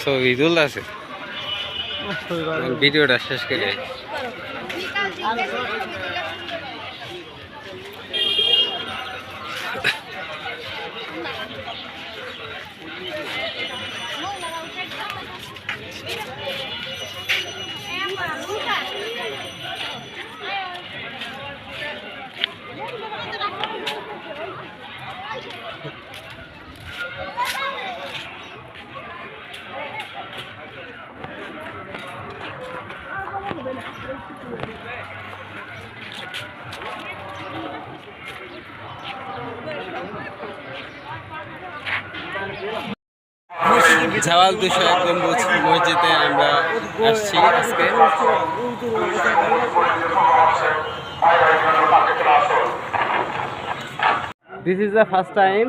ছবি তুলতেছে ভিডিওটা শেষ করে জাওয়াল 201 গম্বুজ মসজিদে আমরা আসছি আজকে। This is the first time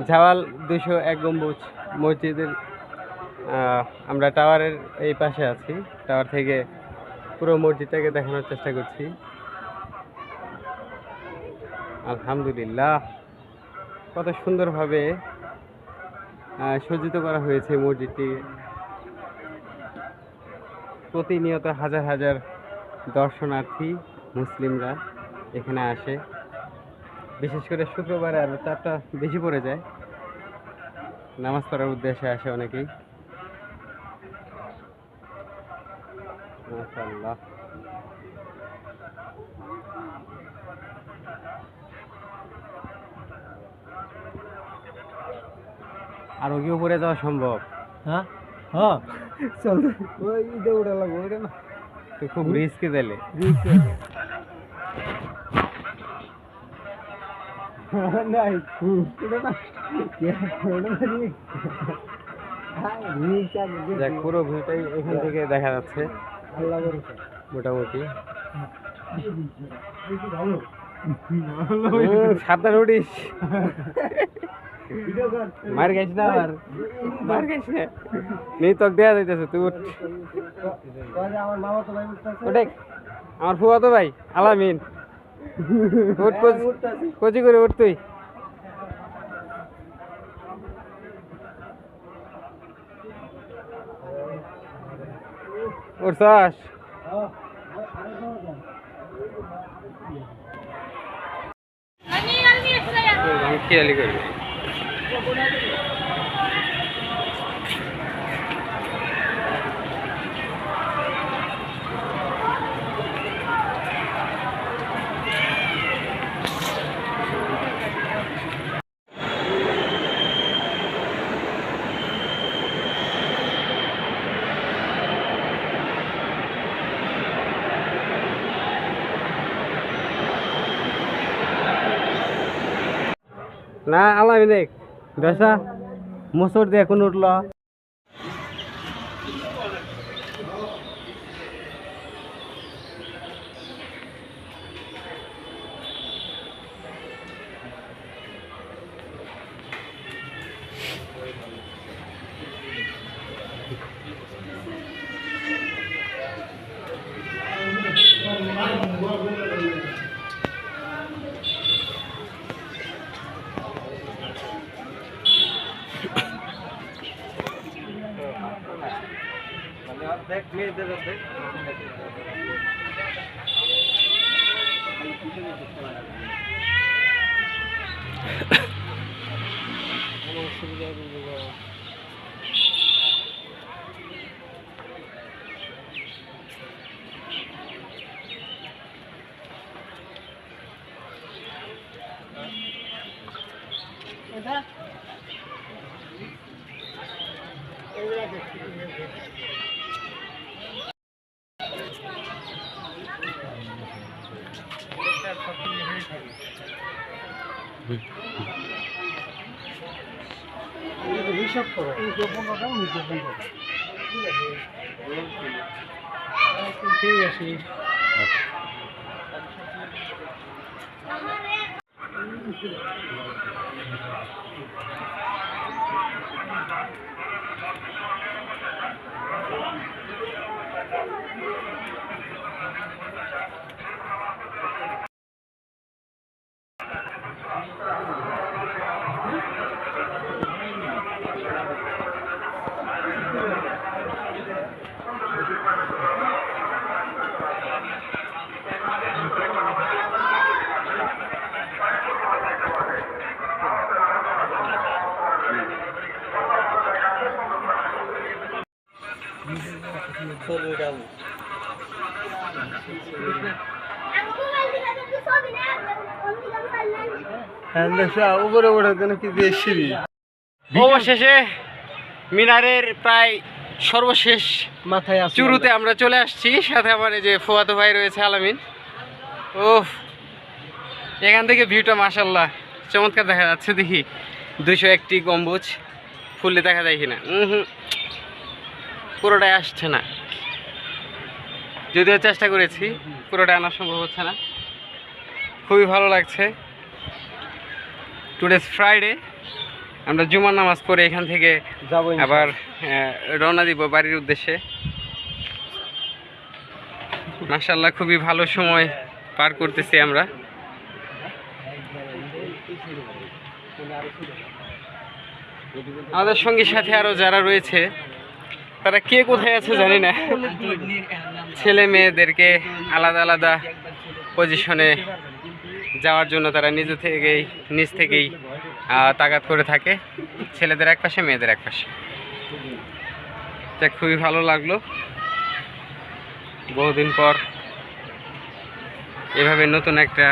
জাওয়াল 201 গম্বুজ মসজিদের আমরা টাওয়ারের এই পাশে আছি। টাওয়ার থেকে পুরো মসজিদটাকে দেখানোর চেষ্টা করছি। আলহামদুলিল্লাহ, কত সুন্দরভাবে সজ্জিত করা হয়েছে মসজিদটি। প্রতিনিয়ত হাজার হাজার দর্শনার্থী মুসলিমরা এখানে আসে। বিশেষ করে শুক্রবারে আরও চাপটা বেশি পড়ে যায়। নামাজ পড়ার উদ্দেশ্যে আসে অনেকেই। মাশাআল্লাহ, আরো কি উপরে যাওয়া সম্ভব? হ্যাঁ হ্যাঁ, চল ওই ইদে উড়া লাগবে, ওইটা না তো খুব রিস্কে দিলে। নাই ওটা না, দেখ পুরো ভিউটাই এখান থেকে দেখা যাচ্ছে আল্লাহ ভরসা। মোটামুটি। সাবধান উঠিস, মার খাইস না, আবার মার খাইস না। নেই তোকে দেওয়া যাইতেছে, তুই উঠ। আমার মামা তো ভাই উঠতেছে, ওঠে আমার ফুয়াতো ভাই আলামিন, উঠ কচি করে উঠ তুই। উঠছাস? খেয়ালি করবি। না আলামি দেখ দশা মোসর দিয়ে এখন উঠল। দেখ মেয়েদের দেখ হিসাব করো, ঠিক আছে। উপরে ওঠার জন্য কি যে সিঁড়ি অবশেষে মিনারের প্রায় সর্বশেষ মাথায় আছে চুরুতে আমরা চলে আসছি। সাথে আমার এই যে ফুয়াতো ভাই রয়েছে আলামিন। ও এখান থেকে ভিউটা মাশাল্লাহ চমৎকার দেখা যাচ্ছে। দেখি 201টি গম্বুজ ফুললে দেখা যায় কিনা। পুরোটাই আসছে না, যদিও চেষ্টা করেছি, পুরোটা আনা সম্ভব হচ্ছে না। খুবই ভালো লাগছে। টুডেজ ফ্রাইডে, আমরা জুমার নামাজ পড়ে এখান থেকে যাবো আবার রওনা দিব বাড়ির উদ্দেশ্যে। মাশাআল্লাহ খুবই ভালো সময় পার করতেছি আমরা। আমাদের সঙ্গী সাথে আরও যারা রয়েছে তারা কে কোথায় আছে জানি না। ছেলে মেয়েদেরকে আলাদা আলাদা পজিশনে যাওয়ার জন্য তারা নিজ থেকেই তাগাদ করে থাকে। ছেলেদের এক পাশে, মেয়েদের এক পাশে। এটা খুবই ভালো লাগলো, বহুদিন পর এভাবে নতুন একটা,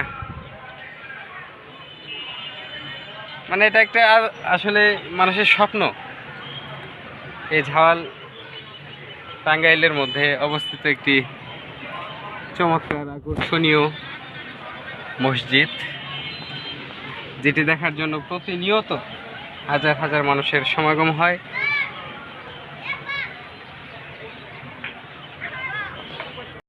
মানে এটা একটা আসলে মানুষের স্বপ্ন। এই ঝাওয়াল টাঙ্গাইলের মধ্যে অবস্থিত একটি চমৎকার আকর্ষণীয় মসজিদ, যেটি দেখার জন্য প্রতিনিয়ত হাজার হাজার মানুষের সমাগম হয়।